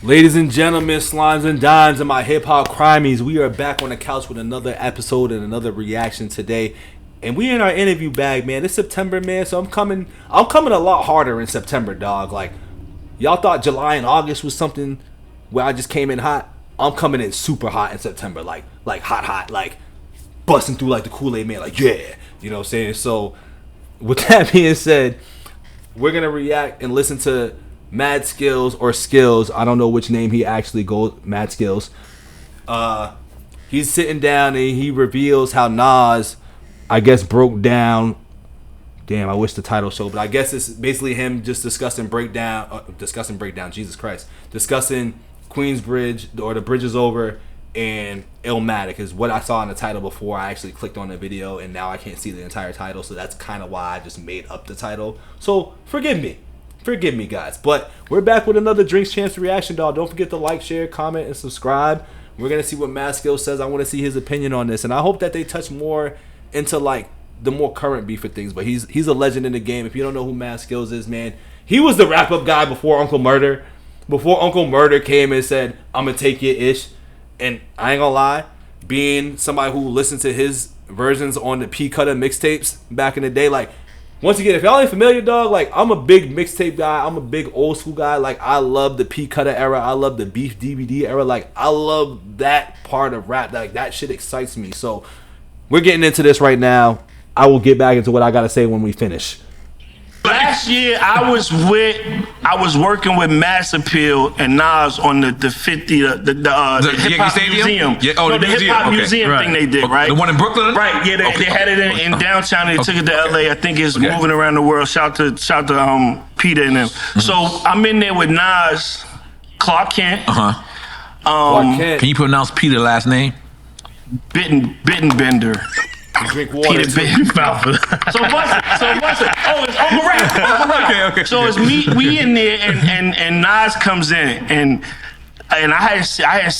Ladies and gentlemen, slimes and dimes and my hip-hop crimies, we are back on the couch with another episode and another reaction today. And we in our interview bag, man. It's September, man, so I'm coming a lot harder in September, dog. Like, y'all thought July and August was something where I just came in hot. I'm coming in super hot in September, like hot, like busting through like the Kool-Aid man, like yeah, you know what I'm saying? So, with that being said, we're gonna react and listen to Mad Skills or Skills. I don't know which name he actually goes. Mad Skills. He's sitting down and he reveals how Nas, I guess, broke down. Damn, I wish the title showed, but I guess it's basically him just discussing breakdown. Jesus Christ, discussing Queensbridge or the Bridge is Over and Illmatic is what I saw in the title before I actually clicked on the video, and now I can't see the entire title, so that's kind of why I just made up the title. So forgive me, guys. But we're back with another Drinks Champs reaction, dog. Don't forget to like, share, comment, and subscribe. We're gonna see what Mad Skills says. I want to see his opinion on this, and I hope that they touch more into like the more current beef of things. But he's a legend in the game. If you don't know who Mad Skills is, man, he was the wrap up guy before Uncle Murder. Before Uncle Murder came and said, "I'm gonna take your ish," and I ain't gonna lie, being somebody who listened to his versions on the P Cutter mixtapes back in the day, like. Once again, if y'all ain't familiar, dog, like, I'm a big mixtape guy. I'm a big old school guy. Like, I love the P Cutter era. I love the Beef DVD era. Like, I love that part of rap. Like, that shit excites me. So, we're getting into this right now. I will get back into what I got to say when we finish. Last year, I was working with Mass Appeal and Nas on the 50, the Hip Hop Museum. Yeah, oh, no, the Hip Hop Museum thing they did, right? The one in Brooklyn? Right, yeah, they had it in downtown. They took it to LA. I think it's moving around the world. Shout to Peter and them. So I'm in there with Nas, Clark Kent. Clark Kent. Can you pronounce Peter's last name? Bittenbender. Drink water. So what's it? Oh, it's Uncle Rap. Okay. So it's me. We in there, and Nas comes in, and I hadn't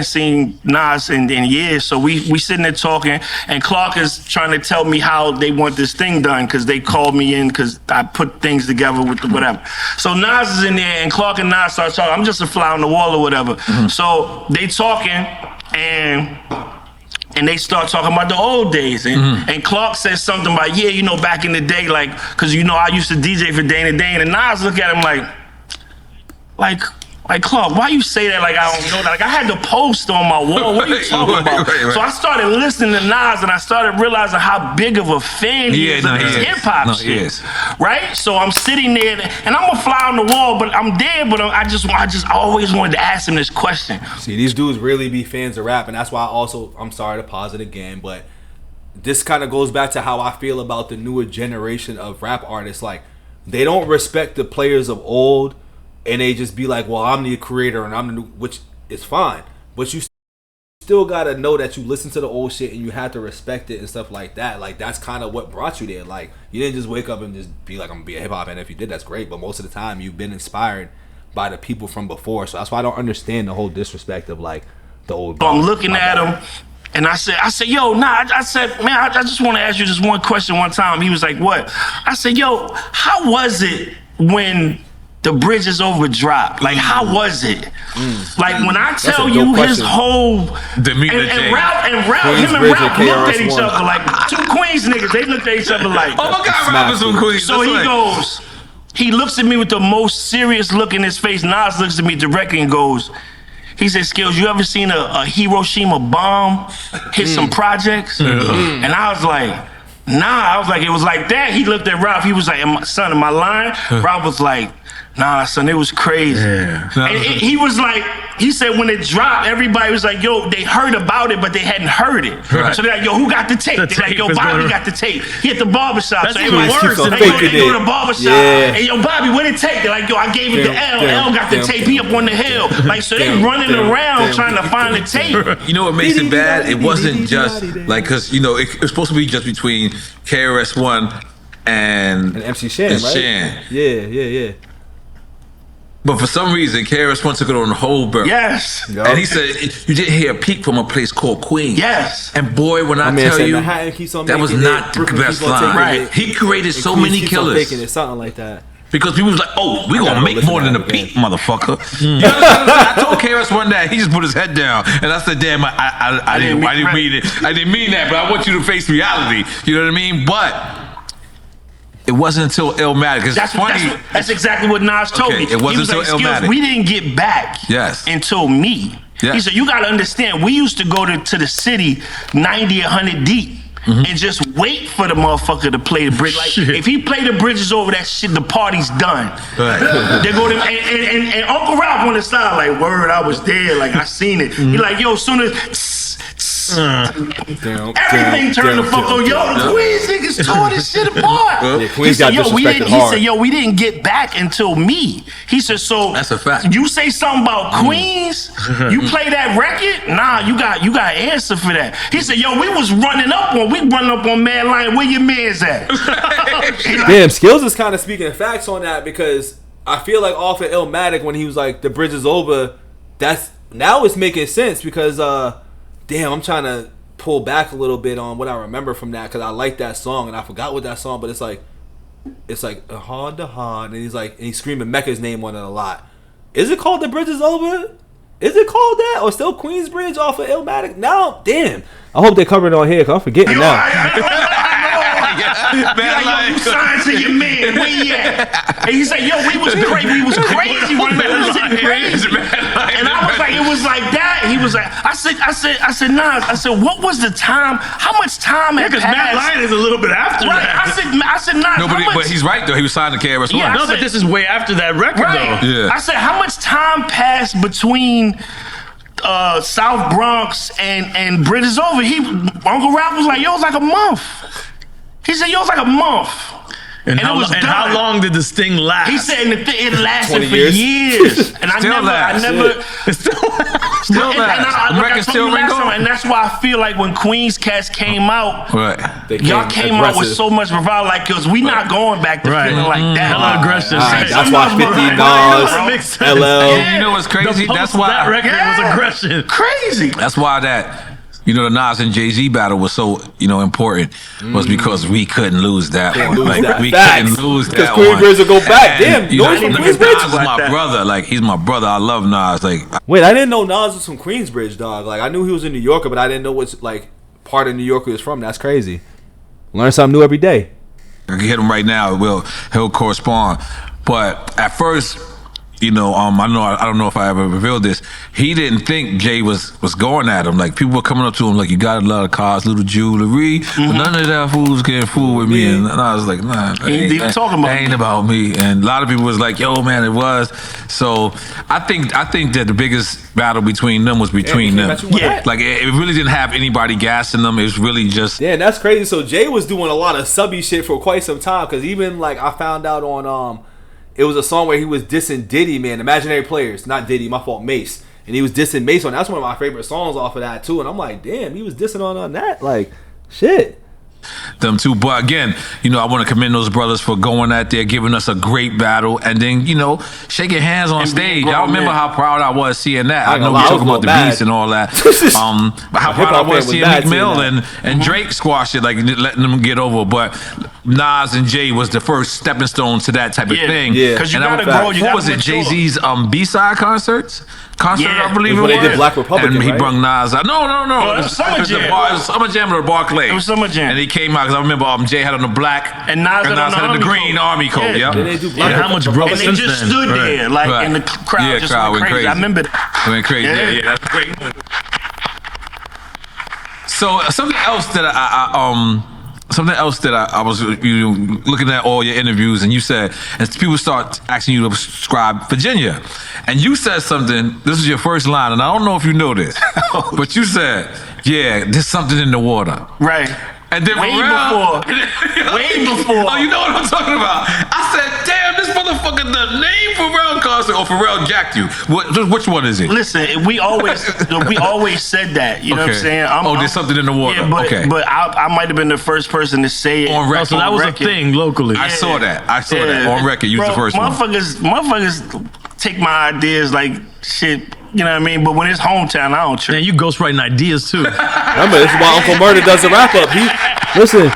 seen Nas in years. So we sitting there talking, and Clark is trying to tell me how they want this thing done because they called me in because I put things together with the whatever. So Nas is in there, and Clark and Nas start talking. I'm just a fly on the wall or whatever. So they talking, and they start talking about the old days. And Clark says something about, yeah, you know, back in the day, like, because, you know, I used to DJ for Dana Dane. And Nas look at him like, Clark, why you say that like I don't know that? Like, I had the post on my wall. What are you talking about? Right. So I started listening to Nas, and I started realizing how big of a fan he is of his hip-hop shit. Right? So I'm sitting there, and I'm a fly on the wall, but I'm there, but I always wanted to ask him this question. See, these dudes really be fans of rap, and that's why I'm sorry to pause it again, but this kind of goes back to how I feel about the newer generation of rap artists. Like, they don't respect the players of old, and they just be like, well, I'm the creator and I'm the new, which is fine. But you still got to know that you listen to the old shit and you have to respect it and stuff like that. Like, that's kind of what brought you there. Like, you didn't just wake up and just be like, I'm going to be a hip-hop, and if you did, that's great. But most of the time, you've been inspired by the people from before. So that's why I don't understand the whole disrespect of, like, the old... So I'm looking at him, and I said, yo, nah, I said, man, I just want to ask you just one question one time. He was like, what? I said, yo, how was it when... The Bridge is Over dropped? Like, how was it? Like, when I tell you his whole demeanor, and Ralph, him and Ralph looked at each other like two Queens niggas. They looked at each other like, oh my God, Ralph is from Queens. So he looks at me with the most serious look in his face. Nas looks at me directly and goes, he said, Skills, you ever seen a Hiroshima bomb hit some projects? And I was like, nah. I was like, it was like that. He looked at Ralph. He was like, son, am I lying? Ralph was like, nah, son, it was crazy. Yeah. And he was like, he said when it dropped, everybody was like, yo, they heard about it, but they hadn't heard it. Right. So they're like, yo, who got the tape? They're like, yo, Bobby got the tape. He at the barbershop. That's so even worse. Like, yo, they go to the barbershop. And yo, Bobby, what did it take? They're like, yo, I gave it to L. L got the tape. He up on the hill. Like, so they running around trying to find the tape. You know what makes it bad? It wasn't just like, because, you know, it was supposed to be just between KRS-One and MC Shan, right? Shan. Yeah. But for some reason, KRS-One took it on the whole bird. Yes. And he said, you didn't hear a peak from a place called Queens. Yes. And boy, when I tell you, that was not the best line. Right. He created so many killers. Something like that. Because people was like, oh, we gonna make more than a beat, motherfucker. You know, I told KRS one day, he just put his head down, and I said, damn, I didn't mean it. I didn't mean that, but I want you to face reality. You know what I mean? But it wasn't until Illmatic. That's exactly what Nas told me. It wasn't until Illmatic. We didn't get back until me. Yes. He said, you gotta understand, we used to go to the city 90, 100 deep. And just wait for the motherfucker to play the bridge. Like, if he play the bridges over that shit, the party's done. Right. They go to and Uncle Ralph on the side, like, word, I was there, like, I seen it. He like, yo, as soon as everything turned the fuck on. Yo, the Queens niggas tore this shit apart. Queens got disrespected hard. He said, yo, we didn't get back until me. He said, so that's a fact. You say something about Queens, you play that record? Nah, you got an answer for that. He said, yo, we running up on Mad Lion. Where your man's at? Damn, Skills is kind of speaking facts on that, because I feel like off of Illmatic when he was like, the bridge is over, now it's making sense, because damn, I'm trying to pull back a little bit on what I remember from that, because I like that song and I forgot what that song, but it's like hard to hard, and he's screaming Mecca's name on it a lot. Is it called The Bridge Is Over? Is it called that, or still Queensbridge off of Illmatic? Now, damn, I hope they cover it on here, because I'm forgetting now. You signed to your man, where he at? And he said, yo, we was crazy. We was crazy. And I was like, it was like that. He was like, I said, Nas, I said, what was the time? How much time had passed? Because Mad Lion is a little bit after that. I said, Nas, but he's right, though. He was signed to KRS One. Yeah, but this is way after that record, though. Yeah. I said, how much time passed between South Bronx and Bridge Is Over? Uncle Ralph was like, yo, it was like a month. He said, yo, it was like a month. And how long did the sting last? He said it lasted for years. And still still lasts. And that's why I feel like when Queens Cats came out, y'all came out with so much bravado, like, because we not going back to feeling like that. Hella aggression. That's why 50 Nas, LL. You know what's crazy? That's why that record was aggression. Crazy. That's why that. You know, the Nas and Jay-Z battle was so, important, was because we couldn't lose that one. We couldn't lose that one. Because Queensbridge will go back. Damn, Nas is my brother. Like, he's my brother. I love Nas. Like, wait, I didn't know Nas was from Queensbridge, dog. Like, I knew he was a New Yorker, but I didn't know what, like, part of New York he was from. That's crazy. Learn something new every day. I can hit him right now. He'll correspond. But at first, I don't know if I ever revealed this. He didn't think Jay was going at him. Like, people were coming up to him like, you got a lot of cars, little jewelry, but none of that fools can fool with me. And I was like, nah, that ain't about me. And a lot of people was like, yo, man, it was. So I think that the biggest battle between them was between them. Yeah. Like, it really didn't have anybody gassing them. It was really just. Yeah, that's crazy. So Jay was doing a lot of subby shit for quite some time, because even, like, I found out on it was a song where he was dissing Diddy, man. Imaginary Players. Not Diddy, my fault, Mace. And he was dissing Mace on. That's one of my favorite songs off of that, too. And I'm like, damn, he was dissing on that? Like, shit. Them two, but again, I want to commend those brothers for going out there, giving us a great battle, and then shaking hands on stage. I remember how proud I was seeing that. I know we talking about the beats and all that. How proud I was seeing Meek Mill and Drake squash it, like letting them get over. But Nas and Jay was the first stepping stone to that type of thing. Yeah, because you gotta grow. What was it? Jay-Z's B-side concerts. I believe it was. When they did Black Republic, and he brung Nas out. No. It was Summer Jam. It was Summer Jam or Barclay. It was Summer Jam. And he came out, because I remember Jay had on the black and Nas had the green army coat. Yeah. Then they do Black how much broke and they just stood there, like, and the crowd just went crazy. I remember that. Went crazy. Yeah, that's great. So something else that I was looking at all your interviews, and you said, and people start asking you to describe Virginia, and you said something. This is your first line, and I don't know if you know this, but you said, "Yeah, there's something in the water." Right. And then way before. Oh, you know what I'm talking about? I said, damn, this motherfucker, the name Pharrell concert, or Pharrell jacked you. Which one is it? Listen, we always said that. You know what I'm saying? There's something in the water. Yeah, but I might have been the first person to say it on record. So that was a thing locally. I saw that on record. You was the first one. Motherfuckers take my ideas like shit. You know what I mean? But when it's hometown, I don't trip. And you ghostwriting ideas too. Remember, this is why Uncle Murder does the wrap up. Listen,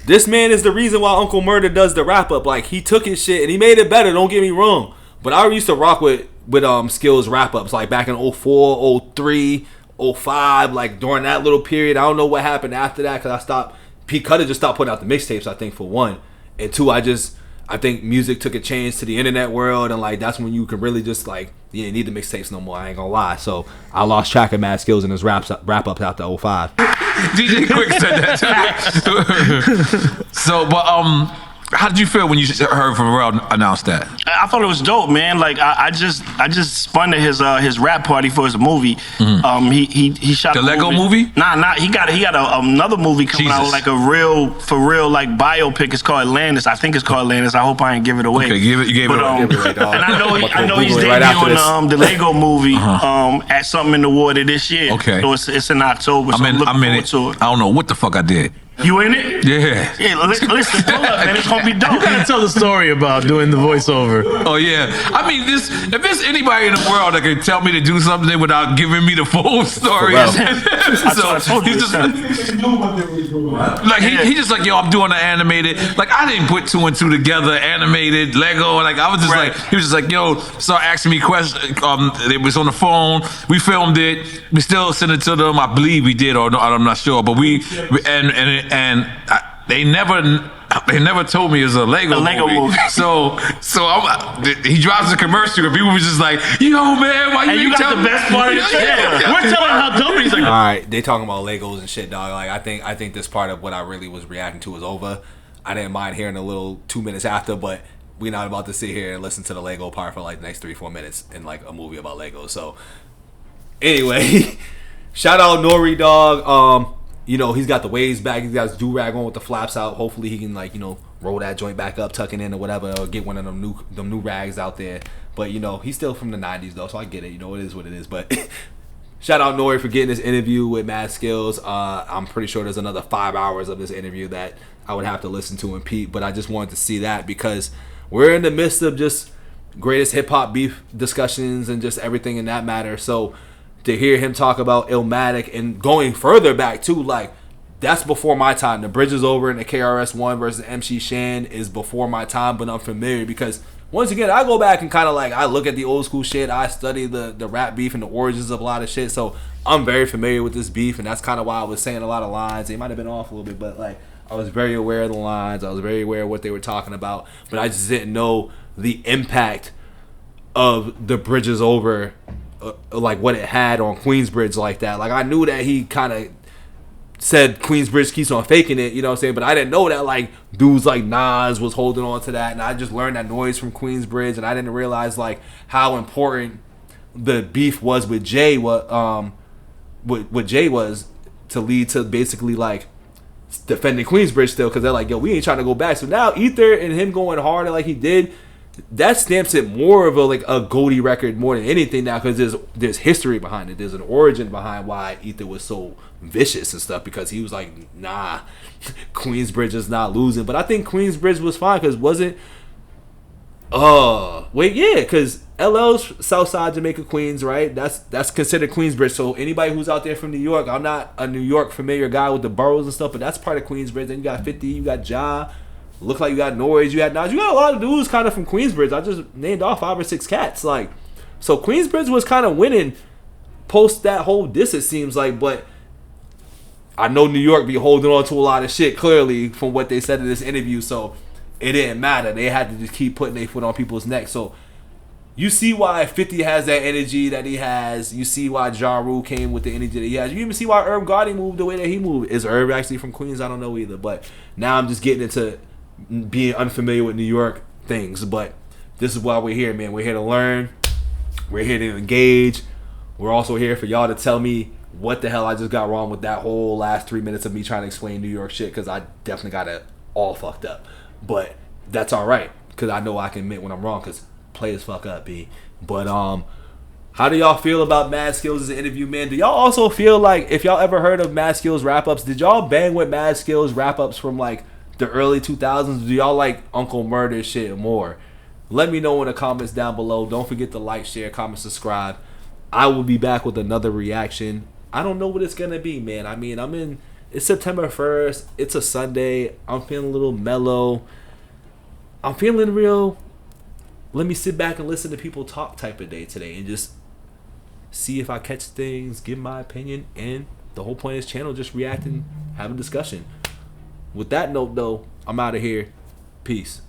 This man is the reason why Uncle Murder does the wrap up. Like, he took his shit and he made it better. Don't get me wrong. But I used to rock with SKILLZ wrap ups, like back in 04, 03, 05, like during that little period. I don't know what happened after that because P Cutter just stopped putting out the mixtapes, I think, for one. And two, I think music took a change to the internet world, and like that's when you can really just like you didn't need the mixtapes no more. I ain't gonna lie. So I lost track of Mad SKILLZ and his wrap ups after 05. DJ Quick said that too. So, but how did you feel when you heard Pharrell announce that? I thought it was dope, man. Like I just spun to his rap party for his movie. He shot the Lego movie. Nah. He got another movie coming out, like a real like biopic. It's called Atlantis. I think it's called Atlantis. I hope I ain't give it away. Okay, you gave it away. And I know he's debuting the Lego movie at something in the water this year. Okay, so it's in October. So I'm looking forward to it. I don't know what the fuck I did. You in it? Yeah. Yeah, listen, pull up, man. It's gonna be dope. You gotta tell the story about doing the voiceover. Oh yeah. I mean, if there's anybody in the world that can tell me to do something without giving me the full story, I so told you he's just like he just like, yo, I'm doing an animated. Like I didn't put two and two together, animated Lego. Like I was just like, he was just like, yo, start asking me questions. It was on the phone. We filmed it. We still sent it to them. I believe we did, or no, I'm not sure. But they never told me it was a Lego movie. So he drops a commercial and people was just like, yo man, why you got the best part of the shit? We're telling him how dumb he's like. All right, they talking about Legos and shit, dog. Like I think this part of what I really was reacting to was over. I didn't mind hearing a little 2 minutes after, but we're not about to sit here and listen to the Lego part for like the next 3-4 minutes in like a movie about Legos. So anyway, shout out NORE, dog. You know, he's got the waves back. He's got his do-rag on with the flaps out. Hopefully he can, like, you know, roll that joint back up, tuck it in or whatever, or get one of them new rags out there. But, you know, he's still from the 90s, though, so I get it. You know, it is what it is. But shout out NORE for getting this interview with Mad SKILLZ. I'm pretty sure there's another 5 hours of this interview that I would have to listen to and peep. But I just wanted to see that because we're in the midst of just greatest hip-hop beef discussions and just everything in that matter. So to hear him talk about Illmatic and going further back too, like that's before my time. The Bridge is Over and the KRS One versus MC Shan is before my time, but I'm familiar because once again I go back and kind of like I look at the old school shit. I study the rap beef and the origins of a lot of shit, so I'm very familiar with this beef, and that's kind of why I was saying a lot of lines. They might have been off a little bit, but like I was very aware of the lines. I was very aware of what they were talking about, but I just didn't know the impact of the Bridge is Over. Like what it had on Queensbridge like that. Like I knew that he kind of said Queensbridge keeps on faking it, you know what I'm saying? But I didn't know that like dudes like Nas was holding on to that, and I just learned that noise from Queensbridge, and I didn't realize like how important the beef was with Jay. What Jay was to lead to basically like defending Queensbridge still, because they're like, yo, we ain't trying to go back. So now Ether and him going harder like he did, that stamps it more of a Goldie record more than anything now, because there's history behind it. There's an origin behind why Ether was so vicious and stuff, because he was like, nah, Queensbridge is not losing. But I think Queensbridge was fine because because LL's Southside Jamaica Queens, right? That's considered Queensbridge. So anybody who's out there from New York, I'm not a New York familiar guy with the boroughs and stuff, but that's part of Queensbridge. Then you got 50, you got Ja. Look like you got Noise, you had Nas, you got a lot of dudes kind of from Queensbridge. I just named off 5 or 6 cats. Like, so Queensbridge was kind of winning post that whole diss, it seems like. But I know New York be holding on to a lot of shit, clearly, from what they said in this interview. So it didn't matter. They had to just keep putting their foot on people's necks. So you see why 50 has that energy that he has. You see why Ja Rule came with the energy that he has. You even see why Herb Gotti moved the way that he moved. Is Herb actually from Queens? I don't know either. But now I'm just getting into being unfamiliar with New York things. But this is why we're here, man. We're here to learn. We're here to engage. We're also here for y'all to tell me what the hell I just got wrong with that whole last 3 minutes of me trying to explain New York shit, because I definitely got it all fucked up. But that's all right, because I know I can admit when I'm wrong, because players fuck up, B. But how do y'all feel about Mad SKILLZ' interview, man? Do y'all also feel like, if y'all ever heard of Mad SKILLZ wrap-ups, did y'all bang with Mad SKILLZ wrap-ups from like the early 2000s? Do y'all like Uncle Murder shit more? Let me know in the comments down below. Don't forget to like, share, comment, subscribe. I will be back with another reaction. I don't know what it's gonna be, man. I mean, I'm in It's September 1st. It's a Sunday. I'm feeling a little mellow. I'm feeling real. Let me sit back and listen to people talk type of day today and just see if I catch things, give my opinion, and the whole point of this channel just react and have a discussion. With that note, though, I'm out of here. Peace.